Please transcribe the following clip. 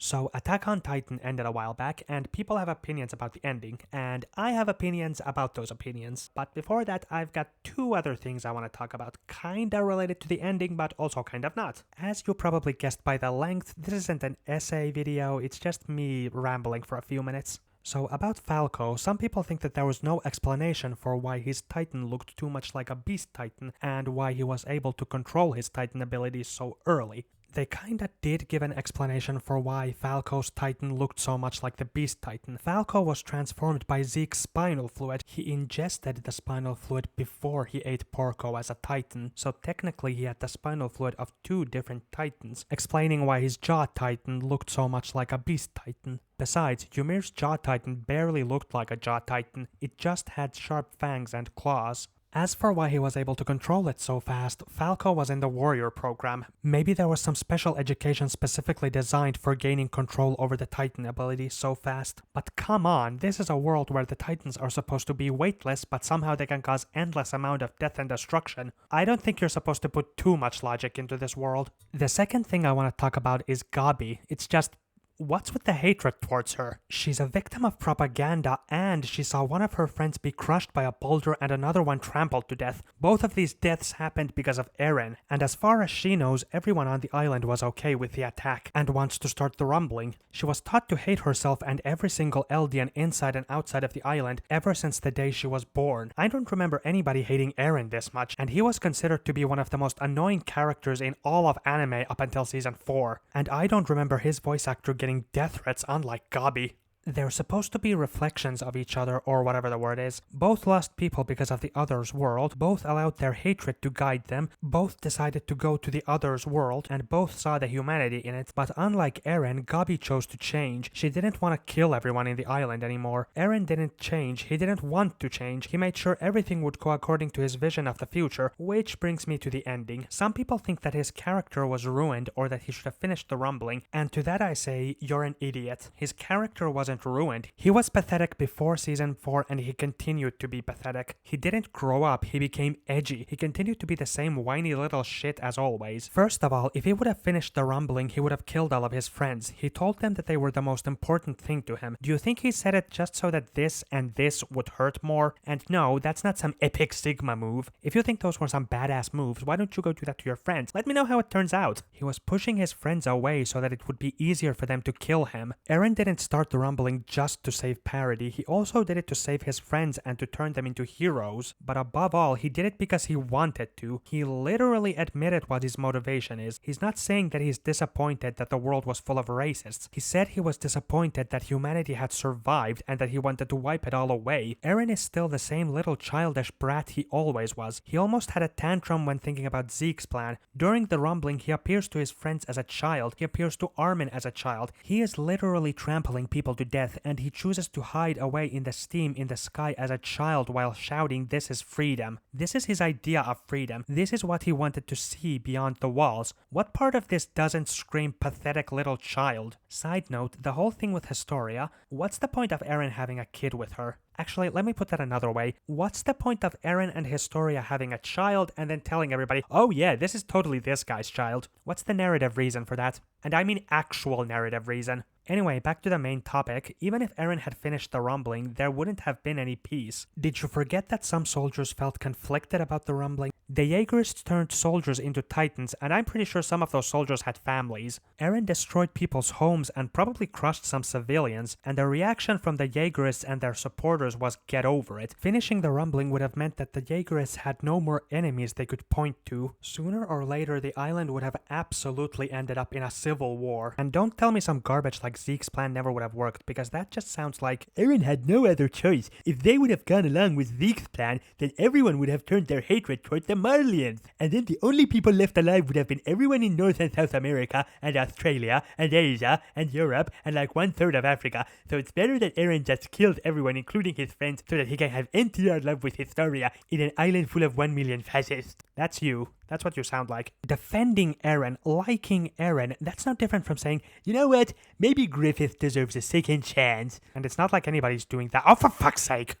So, Attack on Titan ended a while back, and people have opinions about the ending, and I have opinions about those opinions. But before that, I've got two other things I want to talk about, kinda related to the ending, but also kind of not. As you probably guessed by the length, this isn't an essay video, it's just me rambling for a few minutes. So about Falco, some people think that there was no explanation for why his Titan looked too much like a Beast Titan, and why he was able to control his Titan abilities so early. They kinda did give an explanation for why Falco's Titan looked so much like the Beast Titan. Falco was transformed by Zeke's spinal fluid. He ingested the spinal fluid before he ate Porco as a Titan, so technically he had the spinal fluid of two different Titans, explaining why his Jaw Titan looked so much like a Beast Titan. Besides, Ymir's Jaw Titan barely looked like a Jaw Titan, it just had sharp fangs and claws. As for why he was able to control it so fast, Falco was in the warrior program. Maybe there was some special education specifically designed for gaining control over the Titan ability so fast. But come on, this is a world where the Titans are supposed to be weightless, but somehow they can cause endless amount of death and destruction. I don't think you're supposed to put too much logic into this world. The second thing I want to talk about is Gabi. It's just, what's with the hatred towards her? She's a victim of propaganda, and she saw one of her friends be crushed by a boulder and another one trampled to death. Both of these deaths happened because of Eren, and as far as she knows, everyone on the island was okay with the attack and wants to start the rumbling. She was taught to hate herself and every single Eldian inside and outside of the island ever since the day she was born. I don't remember anybody hating Eren this much, and he was considered to be one of the most annoying characters in all of anime up until season 4. And I don't remember his voice actor getting death threats unlike Gabi. They're supposed to be reflections of each other, or whatever the word is. Both lost people because of the other's world, both allowed their hatred to guide them, both decided to go to the other's world, and both saw the humanity in it. But unlike Eren, Gabi chose to change. She didn't want to kill everyone in the island anymore. Eren didn't change, he didn't want to change. He made sure everything would go according to his vision of the future, which brings me to the ending. Some people think that his character was ruined, or that he should have finished the rumbling, and to that I say, you're an idiot. His character wasn't ruined. He was pathetic before season 4 and he continued to be pathetic. He didn't grow up, he became edgy. He continued to be the same whiny little shit as always. First of all, if he would have finished the rumbling, he would have killed all of his friends. He told them that they were the most important thing to him. Do you think he said it just so that this and this would hurt more? And no, that's not some epic Sigma move. If you think those were some badass moves, why don't you go do that to your friends? Let me know how it turns out. He was pushing his friends away so that it would be easier for them to kill him. Eren didn't start the rumbling just to save parody, he also did it to save his friends and to turn them into heroes. But above all, he did it because he wanted to. He literally admitted what his motivation is. He's not saying that he's disappointed that the world was full of racists. He said he was disappointed that humanity had survived and that he wanted to wipe it all away. Eren is still the same little childish brat he always was. He almost had a tantrum when thinking about Zeke's plan. During the rumbling, he appears to his friends as a child. He appears to Armin as a child. He is literally trampling people to death, and he chooses to hide away in the steam in the sky as a child while shouting, "This is freedom." This is his idea of freedom. This is what he wanted to see beyond the walls. What part of this doesn't scream pathetic little child? Side note, the whole thing with Historia, what's the point of Eren having a kid with her? Actually, let me put that another way. What's the point of Eren and Historia having a child and then telling everybody, oh yeah, this is totally this guy's child? What's the narrative reason for that? And I mean actual narrative reason. Anyway, back to the main topic. Even if Eren had finished the rumbling, there wouldn't have been any peace. Did you forget that some soldiers felt conflicted about the rumbling? The Jaegerists turned soldiers into Titans, and I'm pretty sure some of those soldiers had families. Eren destroyed people's homes and probably crushed some civilians, and the reaction from the Jaegerists and their supporters was get over it. Finishing the rumbling would have meant that the Jaegerists had no more enemies they could point to. Sooner or later, the island would have absolutely ended up in a civil war. And don't tell me some garbage like Zeke's plan never would have worked, because that just sounds like Eren had no other choice. If they would have gone along with Zeke's plan, then everyone would have turned their hatred toward the Marlians, and then the only people left alive would have been everyone in North and South America, and Australia, and Asia, and Europe, and like 1/3 of Africa. So it's better that Eren just killed everyone, including his friends, so that he can have entire love with Historia in an island full of 1 million fascists. That's you. That's what you sound like. Defending Eren, liking Eren, that's no different from saying, you know what, maybe Griffith deserves a second chance. And it's not like anybody's doing that. Oh, for fuck's sake!